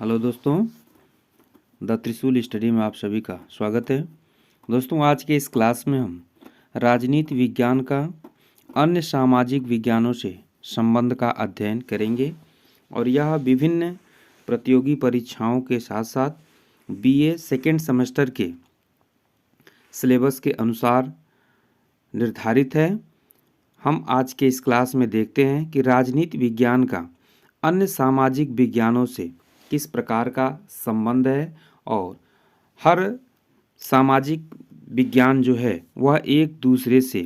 Hello दोस्तों, the त्रिशूल study में आप सभी का स्वागत है। दोस्तों, आज के इस क्लास में हम राजनीति विज्ञान का अन्य सामाजिक विज्ञानों से संबंध का अध्ययन करेंगे और यह विभिन्न प्रतियोगी परीक्षाओं के साथ साथ बीए सेकेंड सेमेस्टर के सिलेबस के अनुसार निर्धारित है। हम आज के इस क्लास में देखते हैं कि राजनीति विज्ञान का अन्य सामाजिक विज्ञानों से किस प्रकार का संबंध है और हर सामाजिक विज्ञान जो है वह एक दूसरे से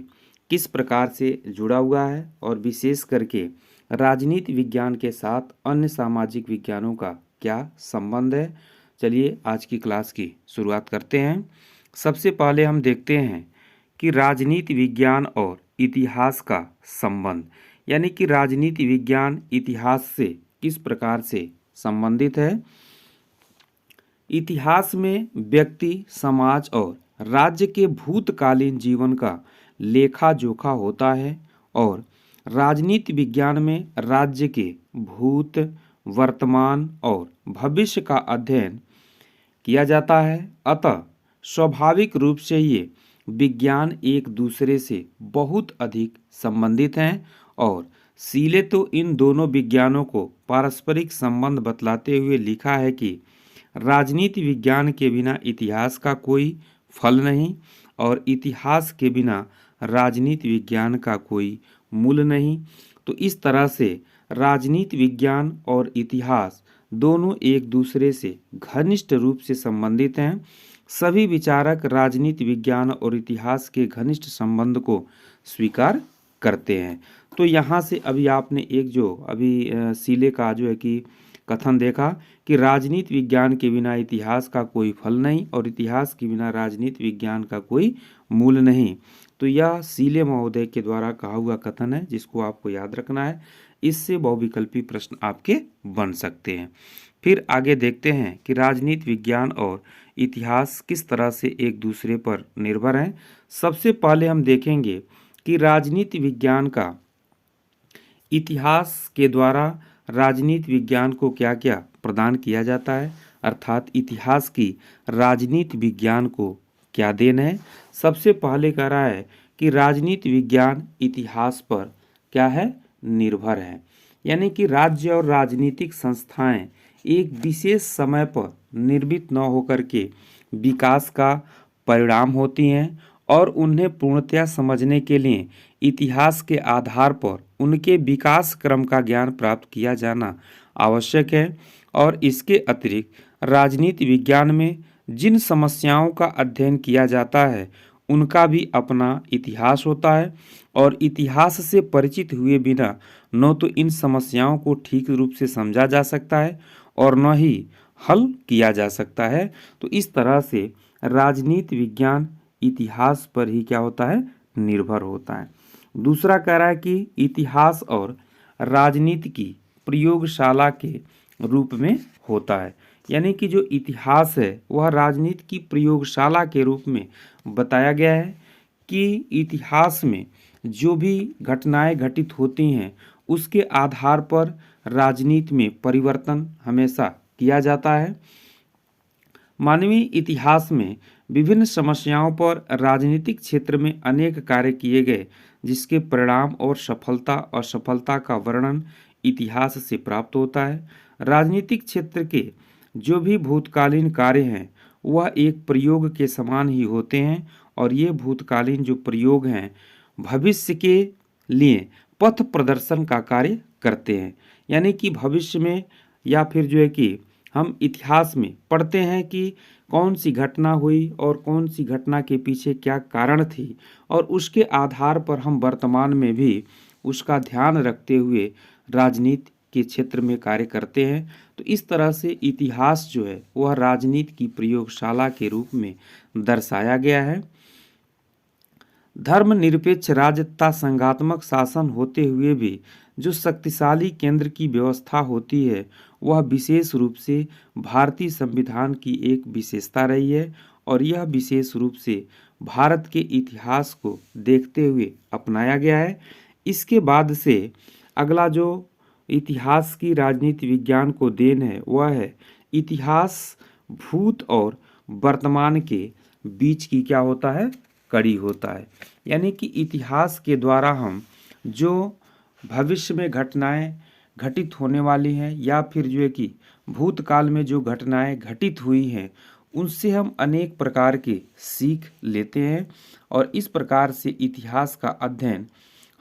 किस प्रकार से जुड़ा हुआ है और विशेष करके राजनीति विज्ञान के साथ अन्य सामाजिक विज्ञानों का क्या संबंध है। चलिए आज की क्लास की शुरुआत करते हैं। सबसे पहले हम देखते हैं कि राजनीति विज्ञान और इतिहास का संबंध, यानी कि राजनीति विज्ञान इतिहास से किस प्रकार से संबंधित है। इतिहास में व्यक्ति, समाज और राज्य के भूतकालीन जीवन का लेखा जोखा होता है और राजनीति विज्ञान में राज्य के भूत, वर्तमान और भविष्य का अध्ययन किया जाता है। अतः स्वाभाविक रूप से ये विज्ञान एक दूसरे से बहुत अधिक संबंधित हैं और सीले तो इन दोनों विज्ञानों को पारस्परिक संबंध बतलाते हुए लिखा है कि राजनीति विज्ञान के बिना इतिहास का कोई फल नहीं और इतिहास के बिना राजनीति विज्ञान का कोई मूल नहीं। तो इस तरह से राजनीति विज्ञान और इतिहास दोनों एक दूसरे से घनिष्ठ रूप से संबंधित हैं। सभी विचारक राजनीति विज्ञान और इतिहास के घनिष्ठ संबंध को स्वीकार करते हैं। तो यहाँ से अभी आपने एक जो अभी सीले का जो है कि कथन देखा कि राजनीति विज्ञान के बिना इतिहास का कोई फल नहीं और इतिहास के बिना राजनीति विज्ञान का कोई मूल नहीं। तो यह सीले महोदय के द्वारा कहा हुआ कथन है जिसको आपको याद रखना है। इससे बहुविकल्पी प्रश्न आपके बन सकते हैं। फिर आगे देखते हैं कि राजनीति विज्ञान और इतिहास किस तरह से एक दूसरे पर निर्भर हैं। सबसे पहले हम देखेंगे कि राजनीति विज्ञान का इतिहास के द्वारा राजनीति विज्ञान को क्या क्या प्रदान किया जाता है, अर्थात इतिहास की राजनीति विज्ञान को क्या देन है। सबसे पहले कह रहा है कि राजनीति विज्ञान इतिहास पर क्या है, निर्भर है, यानी कि राज्य और राजनीतिक संस्थाएं एक विशेष समय पर निर्मित न होकर के विकास का परिणाम होती हैं और उन्हें पूर्णतया समझने के लिए इतिहास के आधार पर उनके विकास क्रम का ज्ञान प्राप्त किया जाना आवश्यक है। और इसके अतिरिक्त राजनीति विज्ञान में जिन समस्याओं का अध्ययन किया जाता है उनका भी अपना इतिहास होता है और इतिहास से परिचित हुए बिना न तो इन समस्याओं को ठीक रूप से समझा जा सकता है और न ही हल किया जा सकता है। तो इस तरह से राजनीति विज्ञान इतिहास पर ही क्या होता है, निर्भर होता है। दूसरा कह रहा है कि इतिहास और राजनीति की प्रयोगशाला के रूप में होता है, यानी कि जो इतिहास है वह राजनीति की प्रयोगशाला के रूप में बताया गया है कि इतिहास में जो भी घटनाएं घटित होती हैं उसके आधार पर राजनीति में परिवर्तन हमेशा किया जाता है। मानवीय इतिहास में विभिन्न समस्याओं पर राजनीतिक क्षेत्र में अनेक कार्य किए गए जिसके परिणाम और सफलता असफलता का वर्णन इतिहास से प्राप्त होता है। राजनीतिक क्षेत्र के जो भी भूतकालीन कार्य हैं वह एक प्रयोग के समान ही होते हैं और ये भूतकालीन जो प्रयोग हैं भविष्य के लिए पथ प्रदर्शन का कार्य करते हैं, यानी कि भविष्य में या फिर जो है कि हम इतिहास में पढ़ते हैं कि कौन सी घटना हुई और कौन सी घटना के पीछे क्या कारण थी और उसके आधार पर हम वर्तमान में भी उसका ध्यान रखते हुए राजनीति के क्षेत्र में कार्य करते हैं। तो इस तरह से इतिहास जो है वह राजनीति की प्रयोगशाला के रूप में दर्शाया गया है। धर्मनिरपेक्ष राज्य तथा संघात्मक शासन होते हुए भी जो शक्तिशाली केंद्र की व्यवस्था होती है वह विशेष रूप से भारतीय संविधान की एक विशेषता रही है और यह विशेष रूप से भारत के इतिहास को देखते हुए अपनाया गया है। इसके बाद से अगला जो इतिहास की राजनीति विज्ञान को देन है वह है इतिहास भूत और वर्तमान के बीच की क्या होता है, कड़ी होता है। यानी कि इतिहास के द्वारा हम जो भविष्य में घटनाएं घटित होने वाली हैं या फिर जो है कि भूतकाल में जो घटनाएं घटित हुई हैं उनसे हम अनेक प्रकार के सीख लेते हैं और इस प्रकार से इतिहास का अध्ययन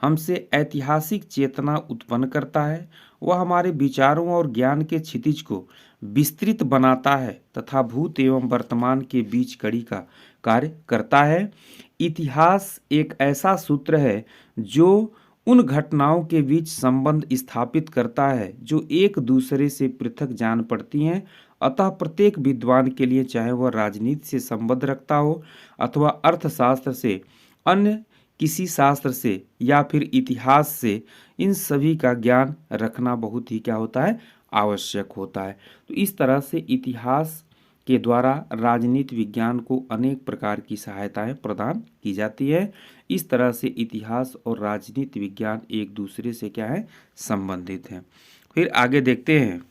हमसे ऐतिहासिक चेतना उत्पन्न करता है। वह हमारे विचारों और ज्ञान के क्षितिज को विस्तृत बनाता है तथा भूत एवं वर्तमान के बीच कड़ी का कार्य करता है। इतिहास एक ऐसा सूत्र है जो उन घटनाओं के बीच संबंध स्थापित करता है जो एक दूसरे से पृथक जान पड़ती हैं। अतः प्रत्येक विद्वान के लिए, चाहे वह राजनीति से संबंध रखता हो अथवा अर्थशास्त्र से, अन्य किसी शास्त्र से या फिर इतिहास से, इन सभी का ज्ञान रखना बहुत ही क्या होता है, आवश्यक होता है। तो इस तरह से इतिहास के द्वारा राजनीति विज्ञान को अनेक प्रकार की सहायताएं प्रदान की जाती है। इस तरह से इतिहास और राजनीति विज्ञान एक दूसरे से क्या है, संबंधित हैं। फिर आगे देखते हैं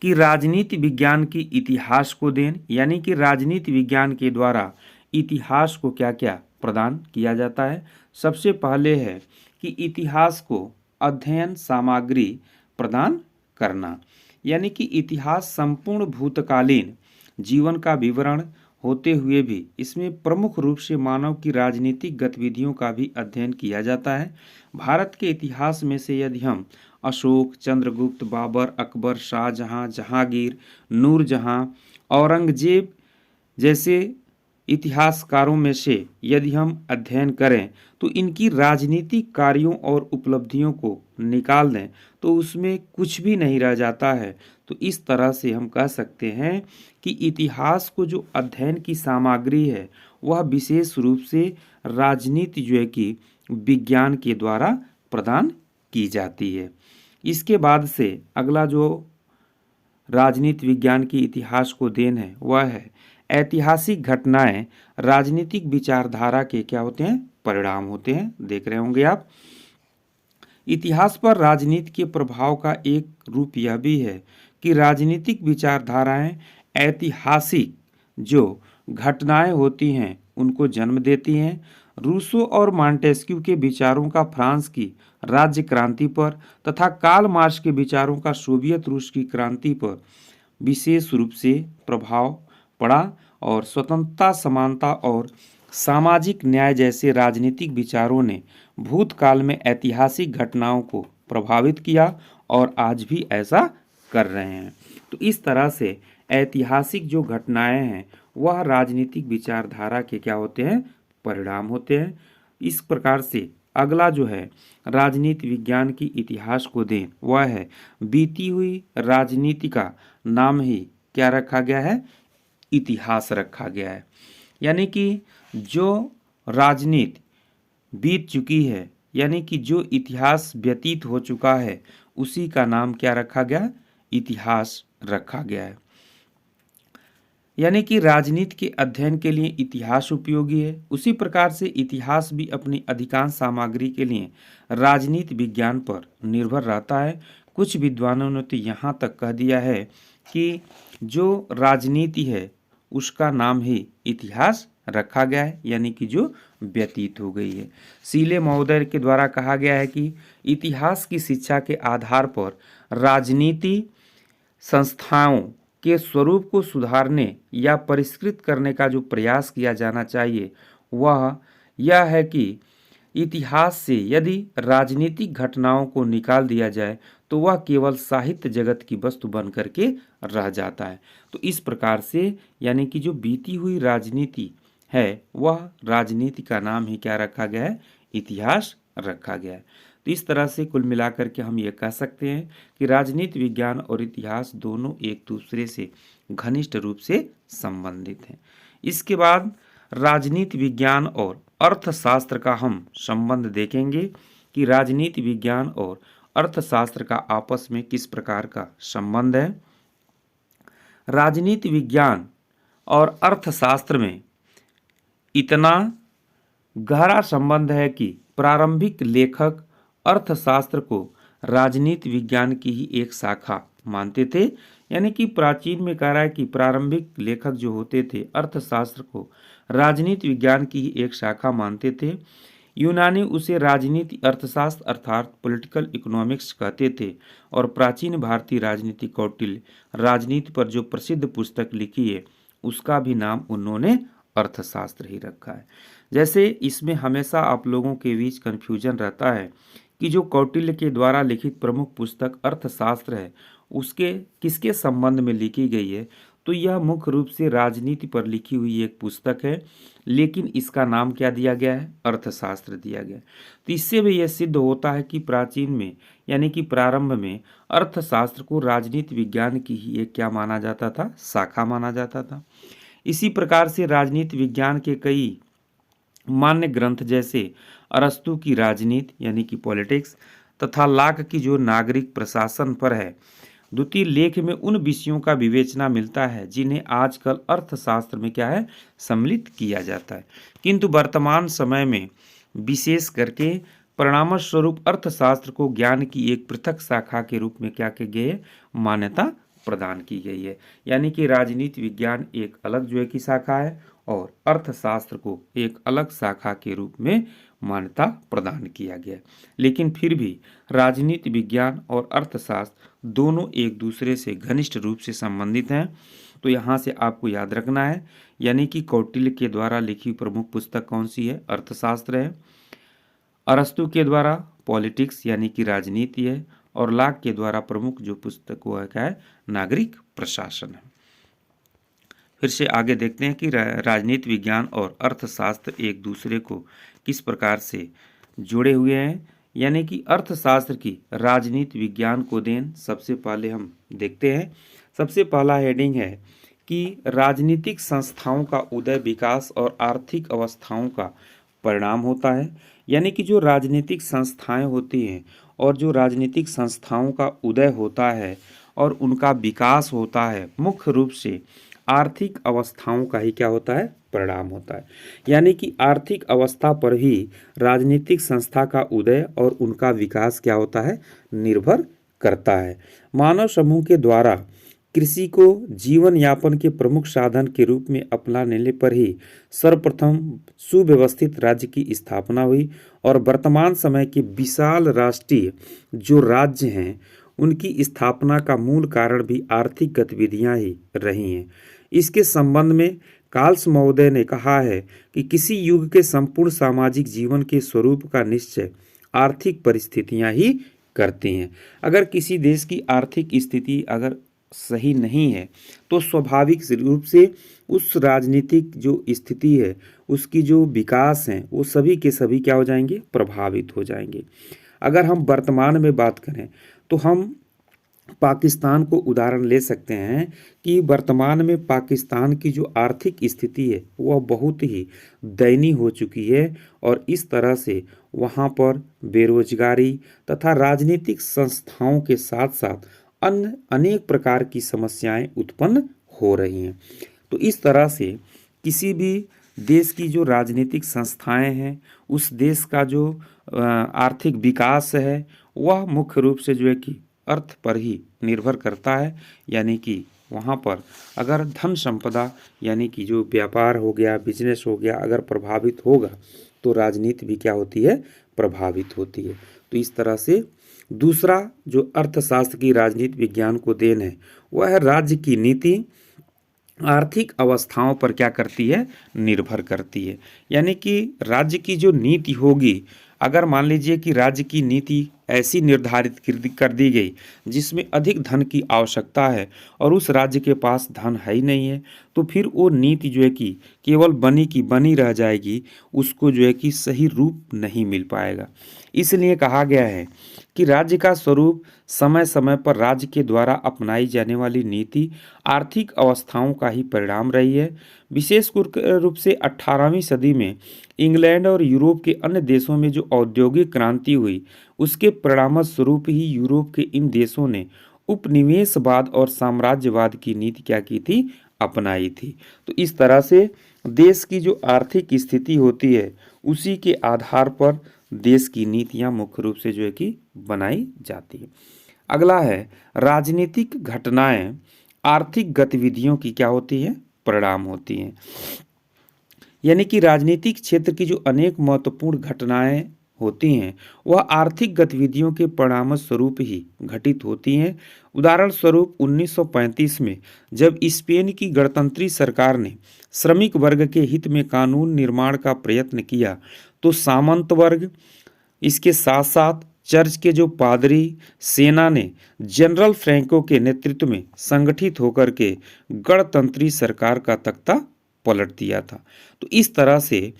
कि राजनीति विज्ञान की इतिहास को देन, यानी कि राजनीति विज्ञान के द्वारा इतिहास को क्या क्या प्रदान किया जाता है। सबसे पहले है कि इतिहास को अध्ययन सामग्री प्रदान करना, यानी कि इतिहास संपूर्ण भूतकालीन जीवन का विवरण होते हुए भी इसमें प्रमुख रूप से मानव की राजनीतिक गतिविधियों का भी अध्ययन किया जाता है। भारत के इतिहास में से यदि हम अशोक, चंद्रगुप्त, बाबर, अकबर, शाहजहां, जहांगीर, नूरजहां, औरंगजेब जैसे इतिहासकारों में से यदि हम अध्ययन करें तो इनकी राजनीतिक कार्यों और उपलब्धियों को निकाल दें तो उसमें कुछ भी नहीं रह जाता है। तो इस तरह से हम कह सकते हैं कि इतिहास को जो अध्ययन की सामग्री है वह विशेष रूप से राजनीति जो है कि विज्ञान के द्वारा प्रदान की जाती है। इसके बाद से अगला जो राजनीति विज्ञान की इतिहास को देन है वह है ऐतिहासिक घटनाएं राजनीतिक विचारधारा के क्या होते हैं, परिणाम होते हैं। देख रहे होंगे आप। इतिहास पर राजनीति के प्रभाव का एक रूप यह भी है कि राजनीतिक विचारधाराएं ऐतिहासिक जो घटनाएं होती हैं उनको जन्म देती हैं। रूसो और मॉन्टेस्क्यू के विचारों का फ्रांस की राज्य क्रांति पर तथा कार्ल मार्क्स के विचारों का सोवियत रूस की क्रांति पर विशेष रूप से प्रभाव पड़ा और स्वतंत्रता, समानता और सामाजिक न्याय जैसे राजनीतिक विचारों ने भूतकाल में ऐतिहासिक घटनाओं को प्रभावित किया और आज भी ऐसा कर रहे हैं। तो इस तरह से ऐतिहासिक जो घटनाएं हैं वह राजनीतिक विचारधारा के क्या होते हैं, परिणाम होते हैं। इस प्रकार से अगला जो है राजनीति विज्ञान की इतिहास को देन वह है बीती हुई राजनीति का नाम ही क्या रखा गया है, इतिहास रखा गया है। यानी कि जो राजनीति बीत चुकी है, यानी कि जो इतिहास व्यतीत हो चुका है उसी का नाम क्या रखा गया, इतिहास रखा गया है। यानी कि राजनीति के अध्ययन के लिए इतिहास उपयोगी है। उसी प्रकार से इतिहास भी अपनी अधिकांश सामग्री के लिए राजनीति विज्ञान पर निर्भर रहता है। कुछ विद्वानों ने तो यहाँ तक कह दिया है कि जो राजनीति है उसका नाम ही इतिहास रखा गया है, यानी कि जो व्यतीत हो गई है। सीले महोदय के द्वारा कहा गया है कि इतिहास की शिक्षा के आधार पर राजनीति संस्थाओं के स्वरूप को सुधारने या परिष्कृत करने का जो प्रयास किया जाना चाहिए वह यह है कि इतिहास से यदि राजनीतिक घटनाओं को निकाल दिया जाए तो वह केवल साहित्य जगत की वस्तु बन करके रह जाता है। तो इस प्रकार से यानी कि जो बीती हुई राजनीति है वह राजनीति का नाम ही क्या रखा गया है, इतिहास रखा गया है। तो इस तरह से कुल मिलाकर के हम ये कह सकते हैं कि राजनीति विज्ञान और इतिहास दोनों एक दूसरे से घनिष्ठ रूप से संबंधित हैं। इसके बाद राजनीति विज्ञान और अर्थशास्त्र का हम संबंध देखेंगे कि राजनीति विज्ञान और अर्थशास्त्र का आपस में किस प्रकार का संबंध है। राजनीति विज्ञान और अर्थशास्त्र में इतना गहरा संबंध है कि प्रारंभिक लेखक अर्थशास्त्र को राजनीति विज्ञान की ही एक शाखा मानते थे। यानी कि प्राचीन में कह रहा है कि प्रारंभिक लेखक जो होते थे अर्थशास्त्र को राजनीति विज्ञान की ही एक शाखा मानते थे। यूनानी उसे राजनीति अर्थशास्त्र अर्थात पॉलिटिकल इकोनॉमिक्स कहते थे और प्राचीन भारतीय राजनीति कौटिल्य राजनीति पर जो प्रसिद्ध पुस्तक लिखी है उसका भी नाम उन्होंने अर्थशास्त्र ही रखा है। जैसे इसमें हमेशा आप लोगों के बीच कन्फ्यूजन रहता है कि जो कौटिल्य के द्वारा लिखित प्रमुख पुस्तक अर्थशास्त्र है उसके किसके संबंध में लिखी गई है, तो यह मुख्य रूप से राजनीति पर लिखी हुई एक पुस्तक है, लेकिन इसका नाम क्या दिया गया है, अर्थशास्त्र दिया गया है। तो इससे भी यह सिद्ध होता है कि प्राचीन में यानी कि प्रारंभ में अर्थशास्त्र को राजनीति विज्ञान की ही एक क्या माना जाता था, शाखा माना जाता था। इसी प्रकार से राजनीति विज्ञान के कई मान्य ग्रंथ जैसे अरस्तु की राजनीति यानी कि पॉलिटिक्स तथा लाक की जो नागरिक प्रशासन पर है द्वितीय लेख में उन विषयों का विवेचना मिलता है जिन्हें आजकल अर्थशास्त्र में क्या है, सम्मिलित किया जाता है। किंतु वर्तमान समय में विशेष करके परिणामस्वरूप अर्थशास्त्र को ज्ञान की एक पृथक शाखा के रूप में क्या की गई है, मान्यता प्रदान की गई है। यानी कि राजनीति विज्ञान एक अलग जो है की शाखा है और अर्थशास्त्र को एक अलग शाखा के रूप में मान्यता प्रदान किया गया। लेकिन फिर भी राजनीति विज्ञान और अर्थशास्त्र दोनों एक दूसरे से घनिष्ठ रूप से संबंधित हैं। तो यहाँ से आपको याद रखना है, यानी कि कौटिल्य के द्वारा लिखी प्रमुख पुस्तक कौन सी है, अर्थशास्त्र है। अरस्तु के द्वारा पॉलिटिक्स यानी कि राजनीति है और लाक के द्वारा प्रमुख जो पुस्तक वो है क्या है, नागरिक प्रशासन है। फिर से आगे देखते हैं कि राजनीति विज्ञान और अर्थशास्त्र एक दूसरे को किस प्रकार से जुड़े हुए हैं। यानी कि अर्थशास्त्र की राजनीति विज्ञान को देन सबसे पहले हम देखते हैं। सबसे पहला हेडिंग है कि राजनीतिक संस्थाओं का उदय विकास और आर्थिक अवस्थाओं का परिणाम होता है। यानी कि जो राजनीतिक संस्थाएं होती हैं और जो राजनीतिक संस्थाओं का उदय होता है और उनका विकास होता है, मुख्य रूप से आर्थिक अवस्थाओं का ही क्या होता है, परिणाम होता है। यानी कि आर्थिक अवस्था पर ही राजनीतिक संस्था का उदय और उनका विकास क्या होता है, निर्भर करता है। मानव समूह के द्वारा कृषि को जीवन यापन के प्रमुख साधन के रूप में अपना लेने पर ही सर्वप्रथम सुव्यवस्थित राज्य की स्थापना हुई और वर्तमान समय के विशाल राष्ट्रीय जो राज्य हैं उनकी स्थापना का मूल कारण भी आर्थिक गतिविधियां ही रही हैं। इसके संबंध में कार्ल्स महोदय ने कहा है कि किसी युग के संपूर्ण सामाजिक जीवन के स्वरूप का निश्चय आर्थिक परिस्थितियां ही करती हैं। अगर किसी देश की आर्थिक स्थिति अगर सही नहीं है तो स्वाभाविक रूप से उस राजनीतिक जो स्थिति है उसकी जो विकास है वो सभी के सभी क्या हो जाएंगे, प्रभावित हो जाएंगे। अगर हम वर्तमान में बात करें तो हम पाकिस्तान को उदाहरण ले सकते हैं कि वर्तमान में पाकिस्तान की जो आर्थिक स्थिति है वह बहुत ही दयनीय हो चुकी है और इस तरह से वहाँ पर बेरोजगारी तथा राजनीतिक संस्थाओं के साथ साथ अन्य अनेक प्रकार की समस्याएं उत्पन्न हो रही हैं। तो इस तरह से किसी भी देश की जो राजनीतिक संस्थाएं हैं उस देश का जो आर्थिक विकास है वह मुख्य रूप से जो है कि अर्थ पर ही निर्भर करता है। यानी कि वहाँ पर अगर धन संपदा यानी कि जो व्यापार हो गया, बिजनेस हो गया, अगर प्रभावित होगा तो राजनीति भी क्या होती है, प्रभावित होती है। तो इस तरह से दूसरा जो अर्थशास्त्र की राजनीति विज्ञान को देन है वह है राज्य की नीति आर्थिक अवस्थाओं पर क्या करती है, निर्भर करती है। यानी कि राज्य की जो नीति होगी, अगर मान लीजिए कि राज्य की नीति ऐसी निर्धारित कर दी गई जिसमें अधिक धन की आवश्यकता है और उस राज्य के पास धन है ही नहीं है, तो फिर वो नीति जो है कि केवल बनी की बनी रह जाएगी, उसको जो है कि सही रूप नहीं मिल पाएगा। इसलिए कहा गया है कि राज्य का स्वरूप समय समय पर राज्य के द्वारा अपनाई जाने वाली नीति आर्थिक अवस्थाओं का ही परिणाम रही है। विशेष रूप से 18वीं सदी में इंग्लैंड और यूरोप के अन्य देशों में जो औद्योगिक क्रांति हुई उसके परिणाम स्वरूप ही यूरोप के इन देशों ने उपनिवेशवाद और साम्राज्यवाद की नीति क्या की थी, अपनाई थी। तो इस तरह से देश की जो आर्थिक स्थिति होती है उसी के आधार पर देश की नीतियां मुख्य रूप से जो है कि बनाई जाती है। अगला है राजनीतिक घटनाएं आर्थिक गतिविधियों की क्या होती है, परिणाम होती हैं। यानी कि राजनीतिक क्षेत्र की जो अनेक महत्वपूर्ण घटनाएं होती हैं वह आर्थिक गतिविधियों के परिणाम स्वरूप ही घटित होती हैं। उदाहरण स्वरूप 1935 में जब स्पेन की गणतंत्री सरकार ने श्रमिक वर्ग के हित में कानून निर्माण का प्रयत्न किया तो सामंत वर्ग, इसके साथ साथ चर्च के जो पादरी, सेना ने जनरल फ्रैंको के नेतृत्व में संगठित होकर के गणतंत्री सरकार का तख्ता पलट दिया था। तो इस तरह से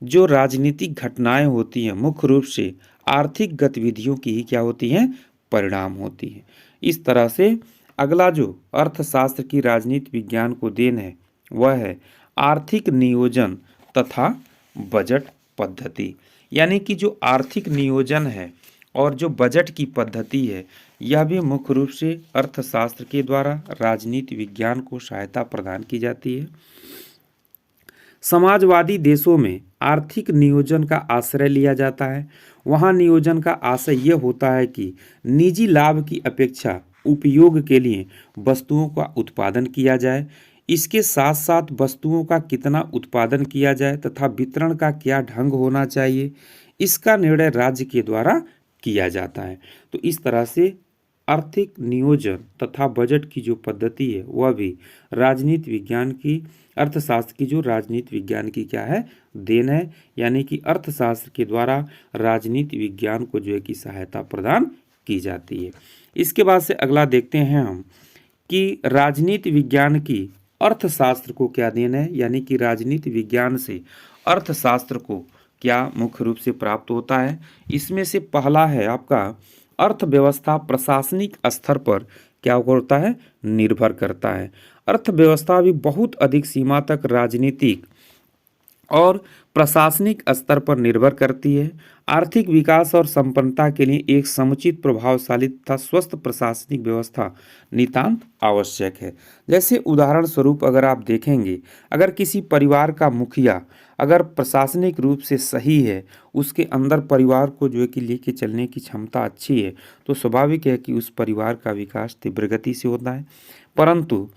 जो राजनीतिक घटनाएं होती हैं मुख्य रूप से आर्थिक गतिविधियों की ही क्या होती हैं, परिणाम होती हैं। इस तरह से अगला जो अर्थशास्त्र की राजनीति विज्ञान को देन है वह है आर्थिक नियोजन तथा बजट पद्धति। यानी कि जो आर्थिक नियोजन है और जो बजट की पद्धति है यह भी मुख्य रूप से अर्थशास्त्र के द्वारा राजनीति विज्ञान को सहायता प्रदान की जाती है। समाजवादी देशों में आर्थिक नियोजन का आश्रय लिया जाता है। वहाँ नियोजन का आशय यह होता है कि निजी लाभ की अपेक्षा उपयोग के लिए वस्तुओं का उत्पादन किया जाए। इसके साथ साथ वस्तुओं का कितना उत्पादन किया जाए तथा वितरण का क्या ढंग होना चाहिए, इसका निर्णय राज्य के द्वारा किया जाता है। तो इस तरह से आर्थिक नियोजन तथा बजट की जो पद्धति है वह भी राजनीति विज्ञान की, अर्थशास्त्र की जो राजनीति विज्ञान की क्या है, देन है। यानी कि अर्थशास्त्र के द्वारा राजनीति विज्ञान को जो है कि सहायता प्रदान की जाती है। इसके बाद से अगला देखते हैं हम कि राजनीति विज्ञान की अर्थशास्त्र को क्या देन है। यानी कि राजनीति विज्ञान से अर्थशास्त्र को क्या मुख्य रूप से प्राप्त होता है। इसमें से पहला है आपका अर्थव्यवस्था प्रशासनिक स्तर पर क्या होता है, निर्भर करता है। अर्थव्यवस्था भी बहुत अधिक सीमा तक राजनीतिक और प्रशासनिक स्तर पर निर्भर करती है। आर्थिक विकास और संपन्नता के लिए एक समुचित, प्रभावशाली तथा स्वस्थ प्रशासनिक व्यवस्था नितांत आवश्यक है। जैसे उदाहरण स्वरूप अगर आप देखेंगे, अगर किसी परिवार का मुखिया अगर प्रशासनिक रूप से सही है, उसके अंदर परिवार को जो है कि लेके चलने की क्षमता अच्छी है, तो स्वाभाविक है कि उस परिवार का विकास तीव्र गति से होता है। परंतु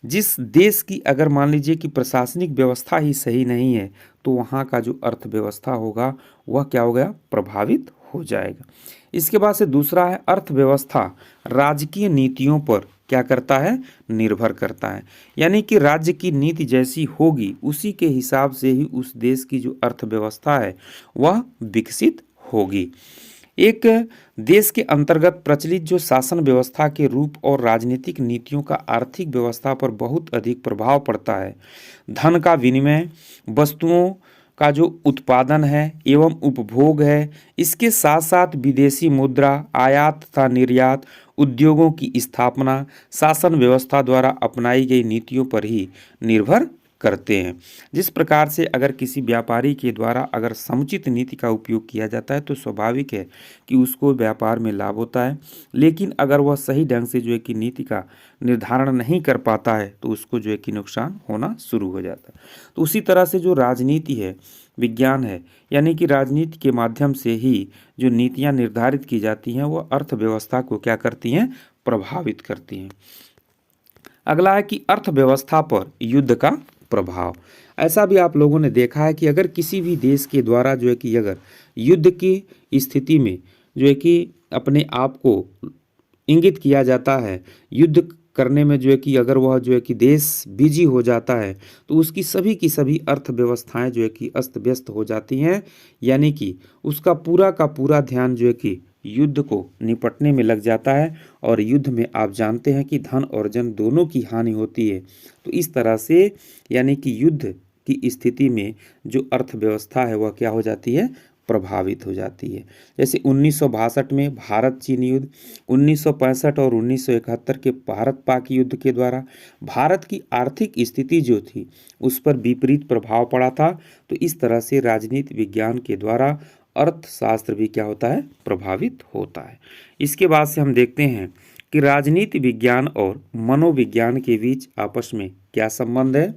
जिस देश की अगर मान लीजिए कि प्रशासनिक व्यवस्था ही सही नहीं है तो वहाँ का जो अर्थव्यवस्था होगा वह क्या हो गया, प्रभावित हो जाएगा। इसके बाद से दूसरा है अर्थव्यवस्था राजकीय नीतियों पर क्या करता है, निर्भर करता है। यानी कि राज्य की नीति जैसी होगी उसी के हिसाब से ही उस देश की जो अर्थव्यवस्था है वह विकसित होगी। एक देश के अंतर्गत प्रचलित जो शासन व्यवस्था के रूप और राजनीतिक नीतियों का आर्थिक व्यवस्था पर बहुत अधिक प्रभाव पड़ता है। धन का विनिमय, वस्तुओं का जो उत्पादन है एवं उपभोग है, इसके साथ साथ विदेशी मुद्रा, आयात तथा निर्यात, उद्योगों की स्थापना शासन व्यवस्था द्वारा अपनाई गई नीतियों पर ही निर्भर करते हैं। जिस प्रकार से अगर किसी व्यापारी के द्वारा अगर समुचित नीति का उपयोग किया जाता है तो स्वाभाविक है कि उसको व्यापार में लाभ होता है, लेकिन अगर वह सही ढंग से जो है कि नीति का निर्धारण नहीं कर पाता है तो उसको जो है कि नुकसान होना शुरू हो जाता है। तो उसी तरह से जो राजनीति है, विज्ञान है, यानी कि राजनीति के माध्यम से ही जो नीतियाँ निर्धारित की जाती हैं वह अर्थव्यवस्था को क्या करती हैं, प्रभावित करती हैं। अगला है कि अर्थव्यवस्था पर युद्ध का प्रभाव। ऐसा भी आप लोगों ने देखा है कि अगर किसी भी देश के द्वारा जो है कि अगर युद्ध की स्थिति में जो है कि अपने आप को इंगित किया जाता है, युद्ध करने में जो है कि अगर वह जो है कि देश बिजी हो जाता है तो उसकी सभी की सभी अर्थव्यवस्थाएं जो है कि अस्त व्यस्त हो जाती हैं। यानी कि उसका पूरा का पूरा ध्यान जो है कि युद्ध को निपटने में लग जाता है और युद्ध में आप जानते हैं कि धन और जन दोनों की हानि होती है। तो इस तरह से यानी कि युद्ध की स्थिति में जो अर्थव्यवस्था है वह क्या हो जाती है, प्रभावित हो जाती है। जैसे 1962 में भारत चीन युद्ध, 1965 और 1971 के भारत पाक युद्ध के द्वारा भारत की आर्थिक स्थिति जो थी उस पर विपरीत प्रभाव पड़ा था। तो इस तरह से राजनीति विज्ञान के द्वारा अर्थशास्त्र भी क्या होता है, प्रभावित होता है। इसके बाद से हम देखते हैं कि राजनीति विज्ञान और मनोविज्ञान के बीच आपस में क्या संबंध है।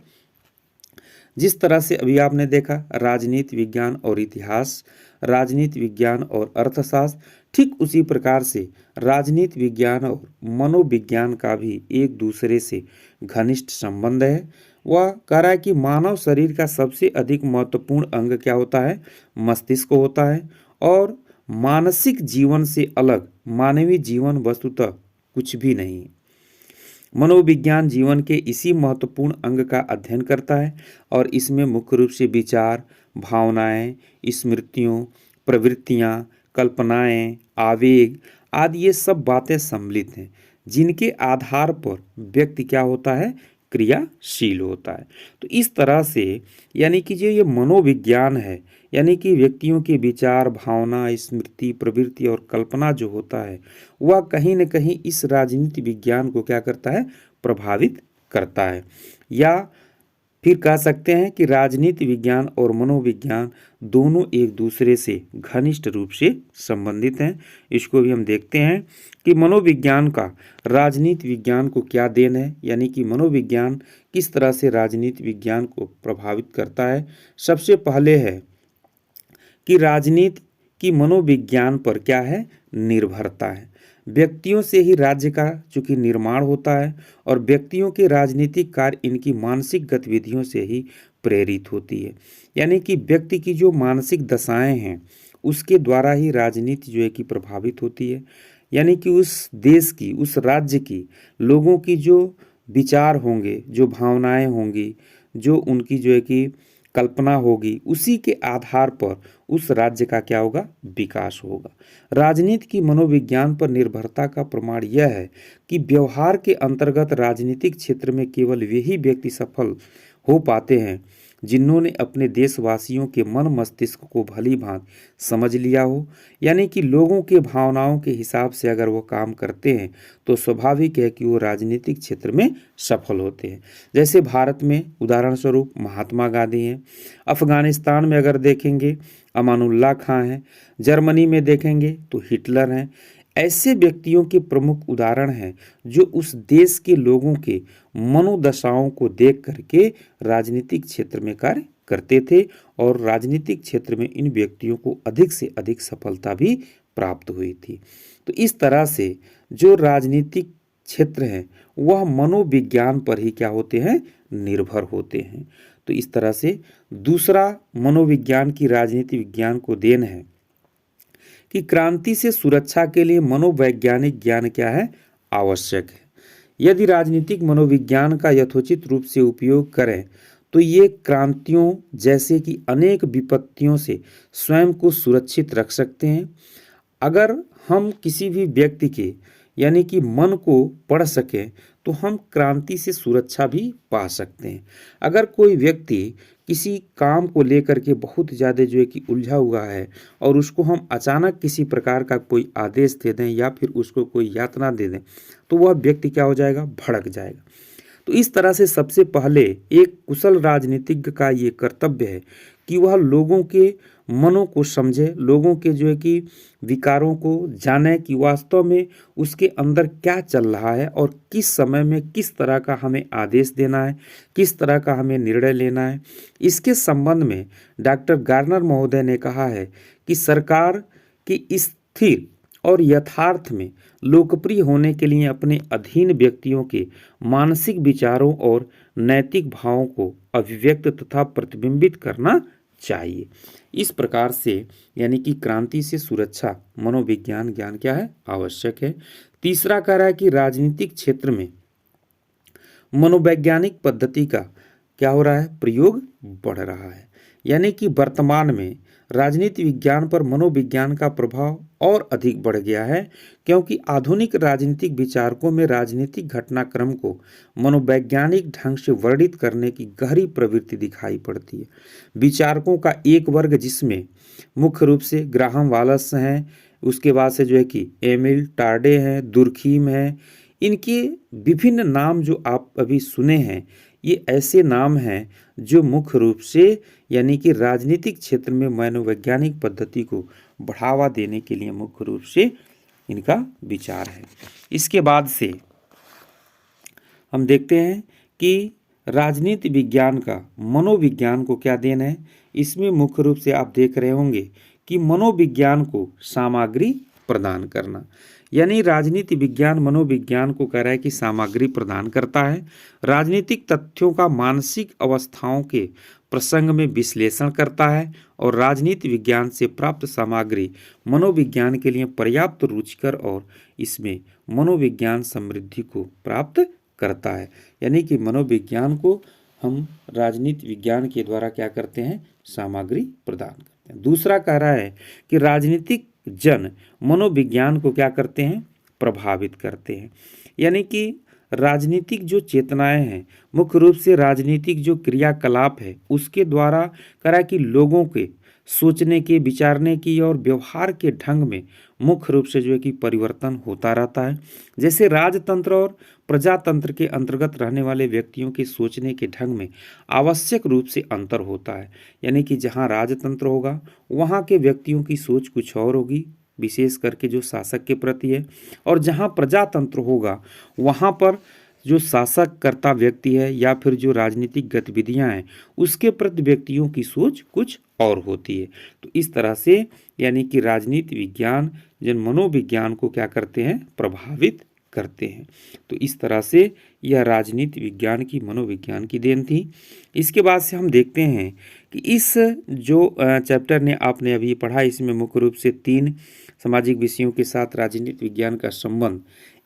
जिस तरह से अभी आपने देखा राजनीति विज्ञान और इतिहास, राजनीति विज्ञान और अर्थशास्त्र, ठीक उसी प्रकार से राजनीति विज्ञान और मनोविज्ञान का भी एक दूसरे से घनिष्ठ संबंध है। वह कह रहा है कि मानव शरीर का सबसे अधिक महत्वपूर्ण अंग क्या होता है? मस्तिष्क होता है। और मानसिक जीवन से अलग मानवीय जीवन वस्तुतः कुछ भी नहीं। मनोविज्ञान जीवन के इसी महत्वपूर्ण अंग का अध्ययन करता है और इसमें मुख्य रूप से विचार, भावनाएं, स्मृतियों, प्रवृत्तियां, कल्पनाएं, आवेग आदि ये सब बातें सम्मिलित हैं, जिनके आधार पर व्यक्ति क्या होता है? क्रियाशील होता है। तो इस तरह से यानी कि जो ये मनोविज्ञान है, यानी कि व्यक्तियों के विचार, भावना, स्मृति, प्रवृत्ति और कल्पना जो होता है वह कहीं न कहीं इस राजनीति विज्ञान को क्या करता है? प्रभावित करता है। या फिर कह सकते हैं कि राजनीति विज्ञान और मनोविज्ञान दोनों एक दूसरे से घनिष्ठ रूप से संबंधित हैं। इसको भी हम देखते हैं कि मनोविज्ञान का राजनीति विज्ञान को क्या देन है, यानी कि मनोविज्ञान किस तरह से राजनीति विज्ञान को प्रभावित करता है। सबसे पहले है कि राजनीति की मनोविज्ञान पर क्या है? निर्भरता है। व्यक्तियों से ही राज्य का चूंकि निर्माण होता है और व्यक्तियों के राजनीतिक कार्य इनकी मानसिक गतिविधियों से ही प्रेरित होती है। यानी कि व्यक्ति की जो मानसिक दशाएं हैं उसके द्वारा ही राजनीति जो है कि प्रभावित होती है। यानी कि उस देश की, उस राज्य की लोगों की जो विचार होंगे, जो भावनाएं होंगी, जो उनकी जो है कि कल्पना होगी, उसी के आधार पर उस राज्य का क्या होगा? विकास होगा। राजनीति की मनोविज्ञान पर निर्भरता का प्रमाण यह है कि व्यवहार के अंतर्गत राजनीतिक क्षेत्र में केवल वही व्यक्ति सफल हो पाते हैं जिन्होंने अपने देशवासियों के मन मस्तिष्क को भली भांति समझ लिया हो। यानी कि लोगों के भावनाओं के हिसाब से अगर वो काम करते हैं तो स्वाभाविक है कि वो राजनीतिक क्षेत्र में सफल होते हैं। जैसे भारत में उदाहरण स्वरूप महात्मा गांधी हैं, अफगानिस्तान में अगर देखेंगे अमानुल्लाह खां हैं, जर्मनी में देखेंगे तो हिटलर हैं। ऐसे व्यक्तियों के प्रमुख उदाहरण हैं जो उस देश के लोगों के मनोदशाओं को देख करके राजनीतिक क्षेत्र में कार्य करते थे और राजनीतिक क्षेत्र में इन व्यक्तियों को अधिक से अधिक सफलता भी प्राप्त हुई थी। तो इस तरह से जो राजनीतिक क्षेत्र हैं वह मनोविज्ञान पर ही क्या होते हैं? निर्भर होते हैं। तो इस तरह से दूसरा मनोविज्ञान की राजनीति विज्ञान को देन है कि क्रांति से सुरक्षा के लिए मनोवैज्ञानिक ज्ञान क्या है? आवश्यक है। यदि राजनीतिक मनोविज्ञान का यथोचित रूप से उपयोग करें तो ये क्रांतियों जैसे कि अनेक विपत्तियों से स्वयं को सुरक्षित रख सकते हैं। अगर हम किसी भी व्यक्ति के यानी कि मन को पढ़ सकें तो हम क्रांति से सुरक्षा भी पा सकते हैं। अगर कोई व्यक्ति किसी काम को लेकर के बहुत ज़्यादा जो है कि उलझा हुआ है और उसको हम अचानक किसी प्रकार का कोई आदेश दे दें या फिर उसको कोई यातना दे दें तो वह व्यक्ति क्या हो जाएगा? भड़क जाएगा। तो इस तरह से सबसे पहले एक कुशल राजनीतिज्ञ का ये कर्तव्य है कि वह लोगों के मनों को समझे, लोगों के जो है कि विकारों को जाने कि वास्तव में उसके अंदर क्या चल रहा है और किस समय में किस तरह का हमें आदेश देना है, किस तरह का हमें निर्णय लेना है। इसके संबंध में डॉक्टर गार्नर महोदय ने कहा है कि सरकार की स्थिर और यथार्थ में लोकप्रिय होने के लिए अपने अधीन व्यक्तियों के मानसिक विचारों और नैतिक भावों को अभिव्यक्त तथा प्रतिबिंबित करना चाहिए। इस प्रकार से यानी कि क्रांति से सुरक्षा मनोविज्ञान ज्ञान क्या है? आवश्यक है। तीसरा कह रहा है कि राजनीतिक क्षेत्र में मनोवैज्ञानिक पद्धति का क्या हो रहा है? प्रयोग बढ़ रहा है। यानी कि वर्तमान में राजनीति विज्ञान पर मनोविज्ञान का प्रभाव और अधिक बढ़ गया है क्योंकि आधुनिक राजनीतिक विचारकों में राजनीतिक घटनाक्रम को मनोवैज्ञानिक ढंग से वर्णित करने की गहरी प्रवृत्ति दिखाई पड़ती है। विचारकों का एक वर्ग जिसमें मुख्य रूप से ग्राहम वाल्स हैं, उसके बाद से जो है कि एमिल टार्डे हैं, दुर्खीम हैं, इनके विभिन्न नाम जो आप अभी सुने हैं ये ऐसे नाम हैं जो मुख्य रूप से यानी कि राजनीतिक क्षेत्र में मनोवैज्ञानिक पद्धति को बढ़ावा देने के लिए मुख्य रूप से इनका विचार है। इसके बाद से हम देखते हैं कि राजनीति विज्ञान का मनोविज्ञान को क्या देन है? इसमें मुख्य रूप से आप देख रहे होंगे कि मनोविज्ञान को सामग्री प्रदान करना, यानी राजनीति विज्ञान मनोविज्ञान को कह रहा है कि सामग्री प्रदान करता है, राजनीतिक तथ्यों का मानसिक अवस्थाओं के प्रसंग में विश्लेषण करता है और राजनीति विज्ञान से प्राप्त सामग्री मनोविज्ञान के लिए पर्याप्त रुचिकर और इसमें मनोविज्ञान समृद्धि को प्राप्त करता है। यानी कि मनोविज्ञान को हम राजनीति विज्ञान के द्वारा क्या करते हैं? सामग्री प्रदान करते हैं। दूसरा कह रहा है कि राजनीतिक जन मनोविज्ञान को क्या करते हैं? प्रभावित करते हैं। यानी कि राजनीतिक जो चेतनाएं हैं, मुख्य रूप से राजनीतिक जो क्रियाकलाप है उसके द्वारा करा कि लोगों के सोचने के, विचारने की और व्यवहार के ढंग में मुख्य रूप से जो है कि परिवर्तन होता रहता है। जैसे राजतंत्र और प्रजातंत्र के अंतर्गत रहने वाले व्यक्तियों के सोचने के ढंग में आवश्यक रूप से अंतर होता है। यानी कि जहाँ राजतंत्र होगा वहाँ के व्यक्तियों की सोच कुछ और होगी, विशेष करके जो शासक के प्रति है, और जहाँ प्रजातंत्र होगा वहाँ पर जो शासक कर्ता व्यक्ति है या फिर जो राजनीतिक गतिविधियां हैं उसके प्रति व्यक्तियों की सोच कुछ और होती है। तो इस तरह से यानी कि राजनीति विज्ञान जन मनोविज्ञान को क्या करते हैं? प्रभावित करते हैं। तो इस तरह से यह राजनीति विज्ञान की मनोविज्ञान की देन थी। इसके बाद से हम देखते हैं कि इस जो चैप्टर ने आपने अभी पढ़ा, इसमें मुख्य रूप से 3 सामाजिक विषयों के साथ राजनीति विज्ञान का संबंध,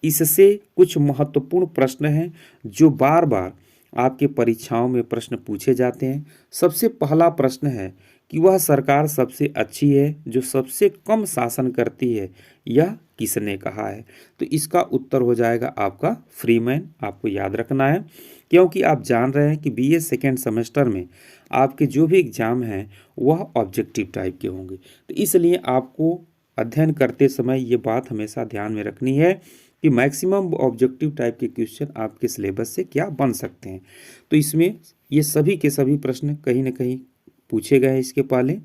इससे कुछ महत्वपूर्ण प्रश्न हैं जो बार बार आपके परीक्षाओं में प्रश्न पूछे जाते हैं। सबसे पहला प्रश्न है कि वह सरकार सबसे अच्छी है जो सबसे कम शासन करती है, यह किसने कहा है? तो इसका उत्तर हो जाएगा आपका फ्रीमैन। आपको याद रखना है क्योंकि आप जान रहे हैं कि बीए सेकेंड सेमेस्टर में आपके जो भी एग्जाम हैं वह ऑब्जेक्टिव टाइप के होंगे। तो इसलिए आपको अध्ययन करते समय ये बात हमेशा ध्यान में रखनी है कि मैक्सिमम ऑब्जेक्टिव टाइप के क्वेश्चन आपके सिलेबस से क्या बन सकते हैं। तो इसमें ये सभी के सभी प्रश्न कहीं ना कहीं पूछे गए हैं इसके पहले।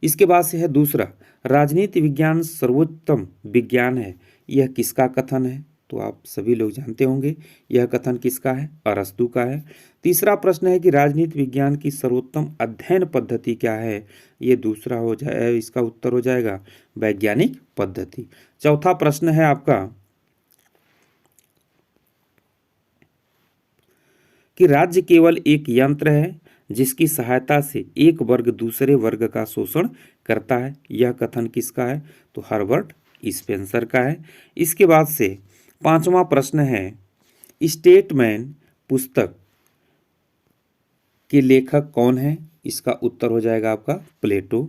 इसके बाद से है दूसरा, राजनीति विज्ञान सर्वोत्तम विज्ञान है, यह किसका कथन है? तो आप सभी लोग जानते होंगे यह कथन किसका है? अरस्तू का है। तीसरा प्रश्न है कि राजनीति विज्ञान की सर्वोत्तम अध्ययन पद्धति क्या है? ये दूसरा हो जाए, इसका उत्तर हो जाएगा वैज्ञानिक पद्धति। चौथा प्रश्न है आपका कि राज्य केवल एक यंत्र है जिसकी सहायता से एक वर्ग दूसरे वर्ग का शोषण करता है, यह कथन किसका है? तो हर्बर्ट स्पेंसर का है। इसके बाद से 5वां प्रश्न है, स्टेटमैन पुस्तक के लेखक कौन है? इसका उत्तर हो जाएगा आपका प्लेटो।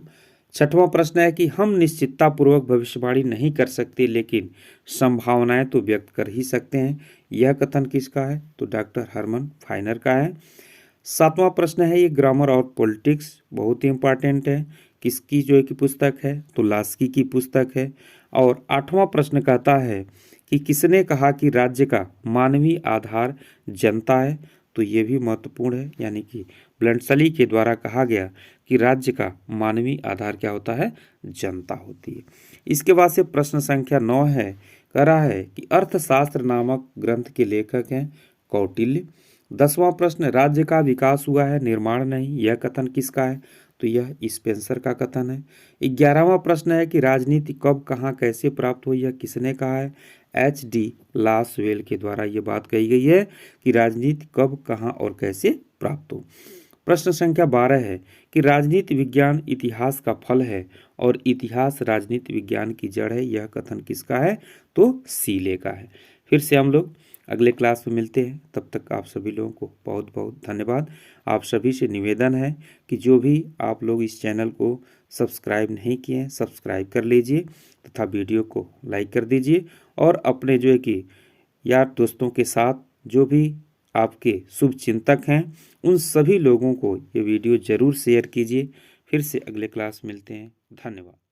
6वां प्रश्न है कि हम निश्चितता पूर्वक भविष्यवाणी नहीं कर सकते लेकिन संभावनाएं तो व्यक्त कर ही सकते हैं, यह कथन किसका है? तो डॉक्टर हर्मन फाइनर का है। 7वां प्रश्न है, ये ग्रामर और पॉलिटिक्स बहुत ही इंपॉर्टेंट है, किसकी जो है कि पुस्तक है? तो लास्की की पुस्तक है। और 8वां प्रश्न कहता है कि किसने कहा कि राज्य का मानवीय आधार जनता है? तो ये भी महत्वपूर्ण है, यानी कि ब्लंटसली के द्वारा कहा गया कि राज्य का मानवीय आधार क्या होता है? जनता होती है। इसके बाद से प्रश्न संख्या 9 है, कह रहा है कि अर्थशास्त्र नामक ग्रंथ के लेखक हैं कौटिल्य। 10वां प्रश्न, राज्य का विकास हुआ है निर्माण नहीं, यह कथन किसका है? तो यह स्पेंसर का कथन है। 11वां प्रश्न है कि राजनीति कब कहाँ कैसे प्राप्त हुई, यह किसने कहा है? HD लासवेल के द्वारा ये बात कही गई है कि राजनीति कब कहाँ और कैसे प्राप्त हो। प्रश्न संख्या 12 है कि राजनीति विज्ञान इतिहास का फल है और इतिहास राजनीति विज्ञान की जड़ है, यह कथन किसका है? तो सीले का है। फिर से हम लोग अगले क्लास में मिलते हैं, तब तक आप सभी लोगों को बहुत बहुत धन्यवाद। आप सभी से निवेदन है कि जो भी आप लोग इस चैनल को सब्सक्राइब नहीं किए हैं सब्सक्राइब कर लीजिए तथा वीडियो को लाइक कर दीजिए और अपने जो है कि यार दोस्तों के साथ जो भी आपके शुभ चिंतक हैं उन सभी लोगों को ये वीडियो ज़रूर शेयर कीजिए। फिर से अगले क्लास मिलते हैं, धन्यवाद।